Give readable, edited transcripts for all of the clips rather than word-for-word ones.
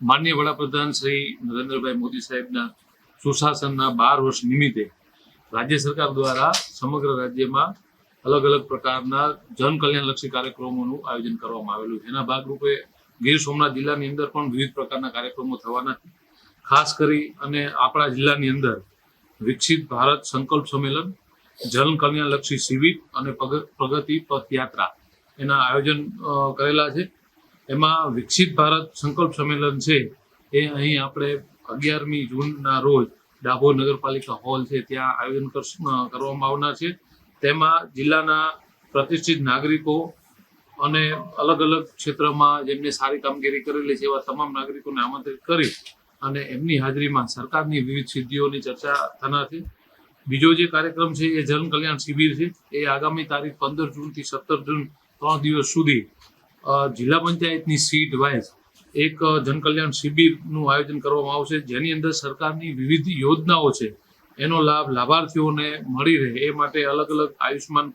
માનનીય વડાપ્રધાન શ્રી નરેન્દ્રભાઈ મોદી સાહેબના સુશાસનના 12 વર્ષ નિમિત્તે રાજ્ય સરકાર દ્વારા સમગ્ર રાજ્યમાં અલગ અલગ પ્રકારના જનકલ્યાણલક્ષી કાર્યક્રમોનું આયોજન કરવામાં આવેલું છે. એના ભાગરૂપે ગીર સોમનાથ જિલ્લાની અંદર પણ વિવિધ પ્રકારના કાર્યક્રમો થવાના છે. ખાસ કરી અને આપણા જિલ્લાની અંદર વિકસિત ભારત સંકલ્પ સંમેલન, જનકલ્યાણલક્ષી શિબિર અને પ્રગતિ પથયાત્રા એના આયોજન કરેલા છે. એમાં વિકસિત ભારત સંકલ્પ સંમેલન છે એ અહીં આપણે 11મી જૂનના રોજ ડાભોર નગરપાલિકા હોલ છે ત્યાં આયોજન કરવામાં આવનાર છે. તેમાં જિલ્લાના પ્રતિષ્ઠિત નાગરિકો અને અલગ અલગ ક્ષેત્રમાં જેમને સારી કામગીરી કરેલી છે એવા તમામ નાગરિકોને આમંત્રિત કરી અને એમની હાજરીમાં સરકારની વિવિધ સિદ્ધિઓની ચર્ચા થનાર છે. બીજો જે કાર્યક્રમ છે એ જન કલ્યાણ શિબિર છે. એ આગામી તારીખ 15 જૂનથી 17 જૂન 3 દિવસ સુધી જિલ્લા પંચાયતની સીટ વાઇઝ એક જનકલ્યાણ શિબિરનું આયોજન કરવામાં આવશે, જેની અંદર સરકારની વિવિધ યોજનાઓ છે એનો લાભ લાભાર્થીઓને મળી રહે એ માટે અલગ અલગ આયુષ્માન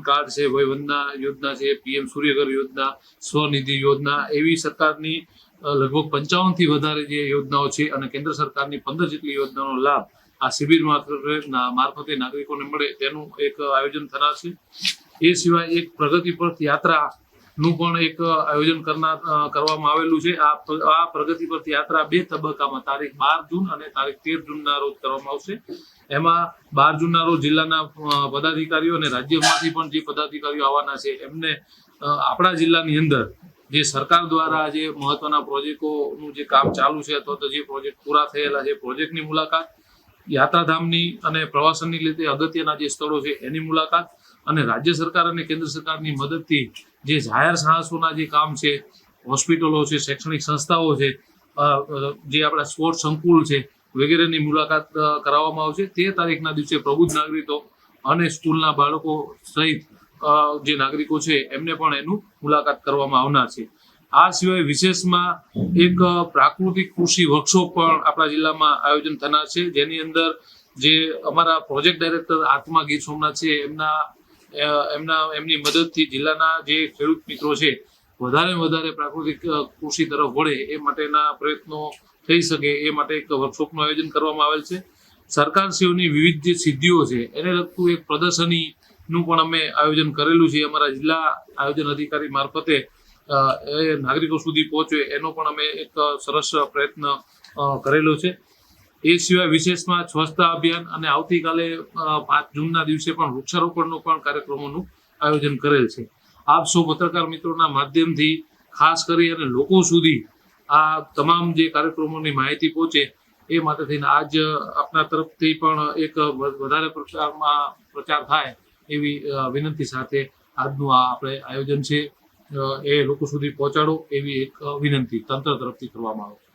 કાર્ડ છે, વયવંદના યોજના છે, PM સૂર્યઘર યોજના, સ્વનિધિ યોજના, એવી સરકારની લગભગ 55થી વધારે જે યોજનાઓ છે અને કેન્દ્ર સરકારની 15 જેટલી યોજનાનો લાભ આ શિબિર મારફતે નાગરિકોને મળે તેનું એક આયોજન થનાર છે. એ સિવાય એક પ્રગતિ પથ યાત્રાનું પણ એક આયોજન કરવામાં આવેલું છે. આ પ્રગતિ પથ યાત્રા 2 તબક્કામાં તારીખ 12 જૂન અને તારીખ 13 જૂનના રોજ કરવામાં આવશે. એમાં 12 જૂનના રોજ જિલ્લાના પદાધિકારીઓ અને રાજ્યમાંથી પણ જે પદાધિકારીઓ આવવાના છે એમને આપણા જિલ્લાની અંદર જે સરકાર દ્વારા જે મહત્વના પ્રોજેક્ટોનું જે કામ ચાલુ છે અથવા તો જે પ્રોજેક્ટ પૂરા થયેલા છે પ્રોજેક્ટની મુલાકાત, યાત્રાધામની અને પ્રવાસનની રીતે અગત્યના જે સ્થળો છે એની મુલાકાત અને રાજ્ય સરકાર અને કેન્દ્ર સરકારની મદદથી જે જાહેર સાહસોના જે કામ છે, હોસ્પિટલો છે, શૈક્ષણિક સંસ્થાઓ છે, જે આપણા સ્પોર્ટ સંકુલ છે વગેરેની મુલાકાત કરાવવામાં આવશે. તે તારીખના દિવસે પ્રબુદ્ધ નાગરિકો અને સ્કૂલના બાળકો સહિત જે નાગરિકો છે એમને પણ એનું મુલાકાત કરવામાં આવનાર છે. આ સિવાય વિશેષમાં એક પ્રાકૃતિક કૃષિ વર્કશોપ પણ આપણા જિલ્લામાં આયોજન થનાર છે, જેની અંદર જે અમારા પ્રોજેક્ટ ડાયરેક્ટર આત્મા ગીર સોમનાથ છે એમની મદદથી જિલ્લાના જે ખેડૂત મિત્રો છે વધારે પ્રાકૃતિક કૃષિ તરફ વળે એ માટેના પ્રયત્નો થઈ શકે એ માટે એક વર્કશોપનું આયોજન કરવામાં આવેલ છે. સરકારશ્રીઓની વિવિધ જે સિદ્ધિઓ છે એને લગતું એક પ્રદર્શનીનું પણ અમે આયોજન કરેલું છે. અમારા જિલ્લા આયોજન અધિકારી મારફતે એ નાગરિકો સુધી પહોંચે એનો પણ અમે એક સરસ પ્રયત્ન કરેલો છે. એ સિવાય વિશેષમાં સ્વચ્છતા અભિયાન અને આવતીકાલે 5 જૂનના દિવસે પણ વૃક્ષારોપણનો પણ કાર્યક્રમોનું આયોજન કરેલ છે. આપ સૌ પત્રકાર મિત્રોના માધ્યમથી ખાસ કરી અને લોકો સુધી આ તમામ જે કાર્યક્રમોની માહિતી પહોંચે એ માટે થઈને આજ આપના તરફથી પણ એક વધારે પ્રચારમાં પ્રચાર થાય એવી વિનંતી સાથે આજનું આ આપણે આયોજન છે એ લોકો સુધી પહોંચાડો એવી એક વિનંતી તંત્ર તરફથી કરવામાં આવે છે.